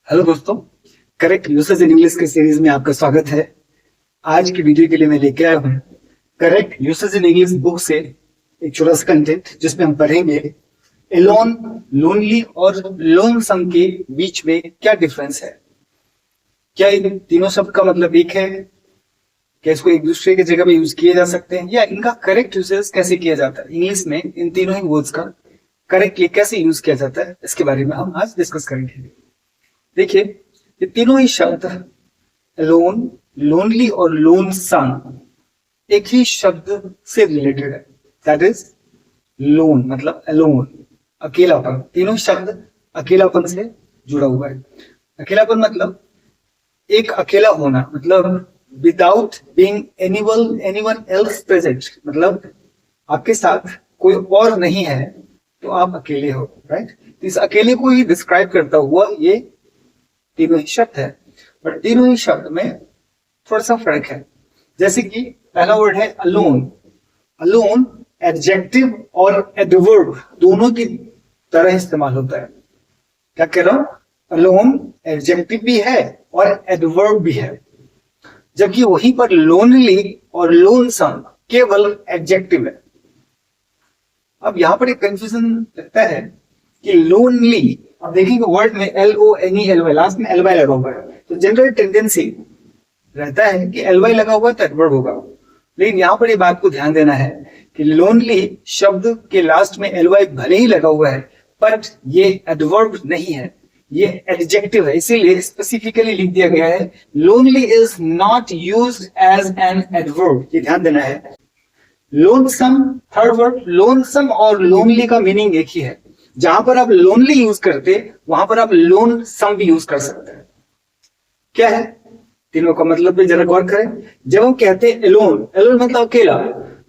Hello दोस्तों, correct usage in English के series में आपका स्वागत है। आज की वीडियो के लिए मैं लेके आया हूँ correct usage in English book से एक छोटा सा कंटेंट जिसमें हम पढ़ेंगे एलोन, लोनली और लोनसम के बीच में क्या डिफरेंस है। क्या इन तीनों शब्द का मतलब एक है? क्या इसको एक दूसरे की जगह पे यूज किए जा सकते हैं, या इनका करेक्ट यूसेज कैसे किया जाता है इंग्लिश में? इन तीनों ही वर्ड्स का करेक्टली कैसे यूज किया जाता है, इसके बारे में हम आज डिस्कस करेंगे। देखिए, ये तीनों ही शब्द लोन, लोनली और लोनसम एक ही शब्द से रिलेटेड है। दैट इज लोन मतलब अलोन, अकेलापन। तीनों शब्द अकेलापन से जुड़ा हुआ है। अकेलापन मतलब एक अकेला होना, मतलब without being anyone else present, मतलब आपके साथ कोई और नहीं है तो आप अकेले हो, राइट। इस अकेले को ही डिस्क्राइब करता हुआ ये तीनों ही शब्द है, बट तीनों ही शब्द में थोड़ा सा फर्क है। जैसे कि पहला वर्ड है अलोन। अलोन एडजेक्टिव और एडवर्ब दोनों की तरह इस्तेमाल होता है। क्या कह रहा हूं? अलोन एडजेक्टिव भी है और एडवर्ब भी है, जबकि वहीं पर लोनली और लोनसम केवल एडजेक्टिव है। अब यहां पर एक कंफ्यूजन लगता है कि लोनली, अब देखिए वर्ड में LONELY लास्ट में LY लगा हुआ है, तो जनरल टेंडेंसी रहता है कि LY लगा हुआ तो एडवर्ब होगा। लेकिन यहाँ पर ये बात को ध्यान देना है कि लोनली शब्द के लास्ट में LY भले ही लगा हुआ है, बट ये एडवर्ब नहीं है, ये एडजेक्टिव है। इसीलिए स्पेसिफिकली लिख दिया गया है lonely is not used as an adverb. ये ध्यान देना है। लोनसम, थर्ड वर्ड, लोनसम और लोनली का मीनिंग एक ही है। जहां पर आप लोनली यूज करते वहां पर आप लोन सम भी यूज कर सकते हैं। क्या है तीनों का मतलब भी जरा गौर करें। जब हम कहते हैं एलोन, एलोन मतलब अकेला,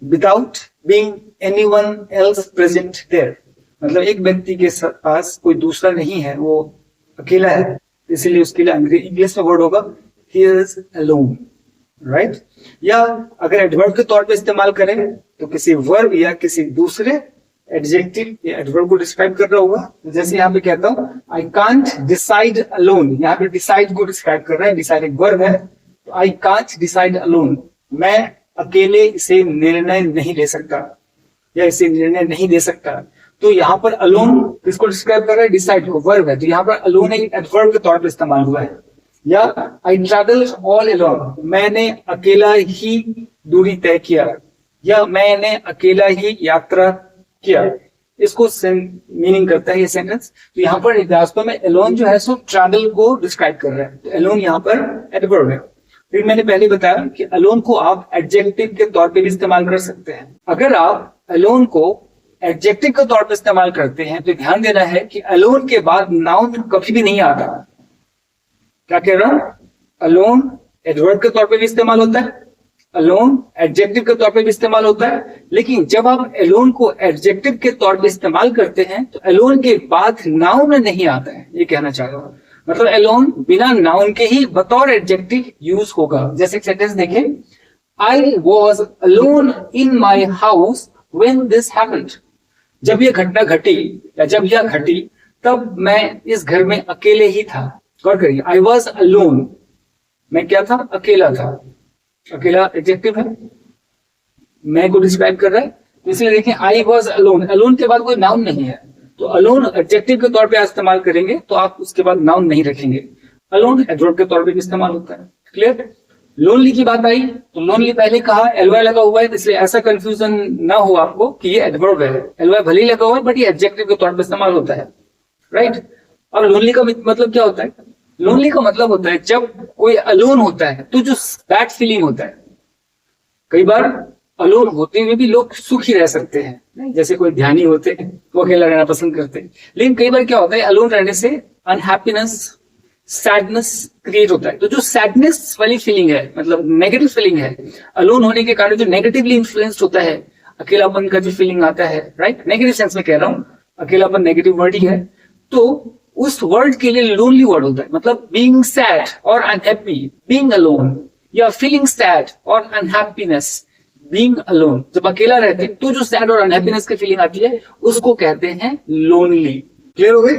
without being anyone else present there, मतलब एक व्यक्ति के पास कोई दूसरा नहीं है, वो अकेला है, इसीलिए उसके लिए इंग्लिश में वर्ड होगा ही इज अलोन, राइट। या अगर एडवर्ब के तौर पे इस्तेमाल करें तो किसी वर्ब या किसी दूसरे एडजेक्टिव या एडवर्ब को डिस्क्राइब कर रहा होगा। जैसे यहाँ पे कहता हूं आई कांट डिसाइड अलोन, यहाँ पे डिसाइड को डिस्क्राइब कर रहा है, डिसाइड एक वर्ब है, तो आई कांट डिसाइड अलोन, मैं अकेले इसे निर्णय नहीं ले सकता या इसे निर्णय नहीं दे सकता। तो यहाँ पर अलोन किसको डिस्क्राइब कर रहा है? डिसाइड को, वर्ब है, तो यहाँ पर अलोन एक एडवर्ब के तौर पर इस्तेमाल हुआ है। या आई ट्रैवल ऑल अलोन, मैंने अकेला ही दूरी तय किया, या मैंने अकेला ही यात्रा किया। इसको मीनिंग करता है ये सेंटेंस। तो यहाँ पर वास्तव में एलोन जो है सो ट्रैवल को डिस्क्राइब कर रहा है, तो एलोन यहाँ पर एडवर्ब है। फिर मैंने पहले बताया कि अलोन को आप एडजेक्टिव के तौर पे भी इस्तेमाल कर सकते हैं। अगर आप अलोन को एडजेक्टिव के तौर पे इस्तेमाल करते हैं तो ध्यान देना है कि अलोन के बाद नाउन कभी भी नहीं आता। क्या कह रहा हूं? अलोन एडवर्ब के तौर पे भी इस्तेमाल होता है, अलोन एडजेक्टिव के तौर पे भी इस्तेमाल होता है, लेकिन जब आप अलोन को एडजेक्टिव के तौर पे इस्तेमाल करते हैं तो अलोन के बाद नाउन नहीं आता है, ये कहना चाह रहा हूं। मतलब अलोन बिना नाउन के ही बतौर एडजेक्टिव यूज होगा। जैसे एक सेंटेंस देखें, I was alone in my house when this happened, जब ये घटना घटी या जब यह घटी तब मैं इस घर में अकेले ही था। गौर करिए, आई वॉज अलोन, मैं क्या था? अकेला था। अकेला एडजेक्टिव है, मैं को डिस्क्राइब कर रहा है, इसलिए देखें आई वॉज अलोन, अलोन के बाद कोई नाउन नहीं है, तो अलोन एडजेक्टिव के तौर पे इस्तेमाल करेंगे तो आप उसके बाद नाउन नहीं रखेंगे। अलोन एडवर्ब के तौर पे भी इस्तेमाल होता है। क्लियर? लोनली की बात आई तो लोनली पहले कहा LY लगा हुआ है, इसलिए ऐसा कंफ्यूजन ना हो आपको कि ये एडवर्ब है। LY भले ही लगा हुआ है बट ये एडजेक्टिव के तौर पे इस्तेमाल होता है, राइट। और लोनली का मतलब क्या होता है? लोनली का मतलब होता है जब कोई अलोन होता है तो जो बैड फीलिंग होता है। कई बार अलोन होते हुए भी लोग सुखी रह सकते हैं, जैसे कोई ध्यानी होते हैं वो अकेला रहना पसंद करते हैं, लेकिन कई बार क्या होता है अलोन रहने से अनहैप्पीनेस, सैडनेस क्रिएट होता है। तो जो सैडनेस वाली फीलिंग है, मतलब नेगेटिव फीलिंग है, अलोन होने के कारण जो नेगेटिवली इन्फ्लुएंस्ड होता है, अकेलापन का जो फीलिंग आता है, राइट, नेगेटिव सेंस में कह रहा हूं, अकेलापन नेगेटिव वर्ड ही है, तो उस वर्ड के लिए लोनली वर्ड होता है। मतलब बीइंग सैड और अनहैप्पी, बीइंग अलोन, या फीलिंग सैड और अनहैप्पीनेस, बीइंग अलोन। जब अकेला रहते हैं तो जो सैड और अनहैप्पीनेस की फीलिंग आती है उसको कहते हैं लोनली। क्लियर हो गई?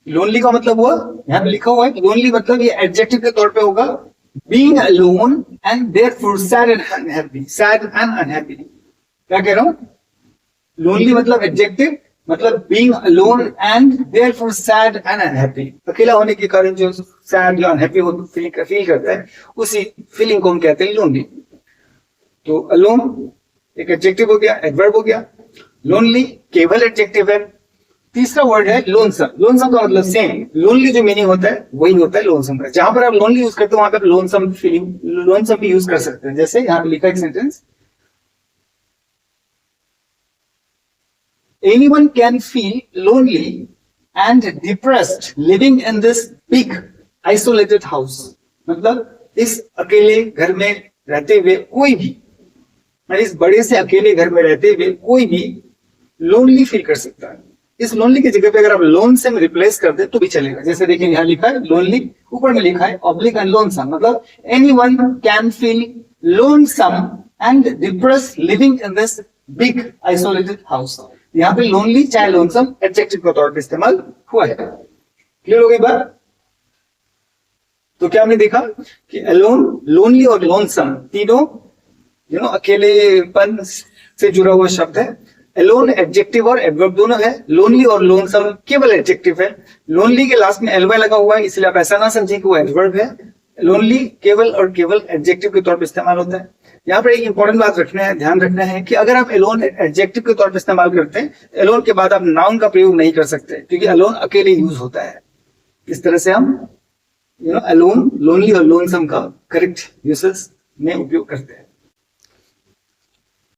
लोनली का मतलब हुआ, यहाँ पे लिखा हुआ है लोनली मतलब ये एडजेक्टिव के तौर पे होगा, being alone and therefore sad and unhappy. Sad and unhappy, क्या कह रहा हूं, लोनली मतलब एडजेक्टिव, मतलब being alone and therefore sad and unhappy, अकेला होने के कारण जो सैड या अनहैप्पी हो फील करता है, उसी फीलिंग को हम कहते हैं लोनली। तो अलोन एक एडजेक्टिव हो गया, एडवर्ब हो गया। लोनली केवल एडजेक्टिव है। तीसरा वर्ड है लोनसम। लोनसम का मतलब सेम, लोनली जो मीनिंग होता है वही होता है लोनसम का। जहां पर आप लोनली यूज करते हो वहां पर लोनसम फीलिंग, लोनसम भी यूज कर सकते हैं। जैसे यहां पे लिखा एक sentence, anyone can feel lonely and depressed living in this big isolated house। मतलब इस अकेले घर में रहते हुए कोई भी, इस बड़े से अकेले घर में रहते हुए कोई भी लोनली फील कर सकता है। इस लोनली की जगह पे अगर आप लोन से रिप्लेस कर दे तो भी चलेगा। जैसे देखिए यहाँ लिखा है लोनली, ऊपर में लिखा है ऑब्लिक एंड लोनसम, मतलब anyone can feel lonesome and depressed living in this big isolated house. यहाँ पे लोनली चाहे लोनसम एडजेक्टिव के तौर पर इस्तेमाल हुआ है। क्लियर हो गई बात? तो क्या हमने देखा कि अलोन, लोनली और लोनसम तीनों अकेलेपन से जुड़ा हुआ शब्द है। अलोन एडजेक्टिव और एडवर्ब दोनों है, लोनली और लोनसम केवल एडजेक्टिव है। लोनली के लास्ट में एलवाई लगा हुआ है, इसलिए आप ऐसा ना समझें कि वो एडवर्ब है। लोनली केवल और केवल एडजेक्टिव के तौर पर इस्तेमाल होता है। यहाँ पर एक इंपॉर्टेंट बात ध्यान रखना है कि अगर आप अलोन एडजेक्टिव के तौर पर इस्तेमाल करते हैं, अलोन के बाद आप नाउन का प्रयोग नहीं कर सकते, क्योंकि अलोन अकेले यूज होता है। इस तरह से हम अलोन, लोनली और लोनसम का करेक्ट यूसेज में उपयोग करते हैं।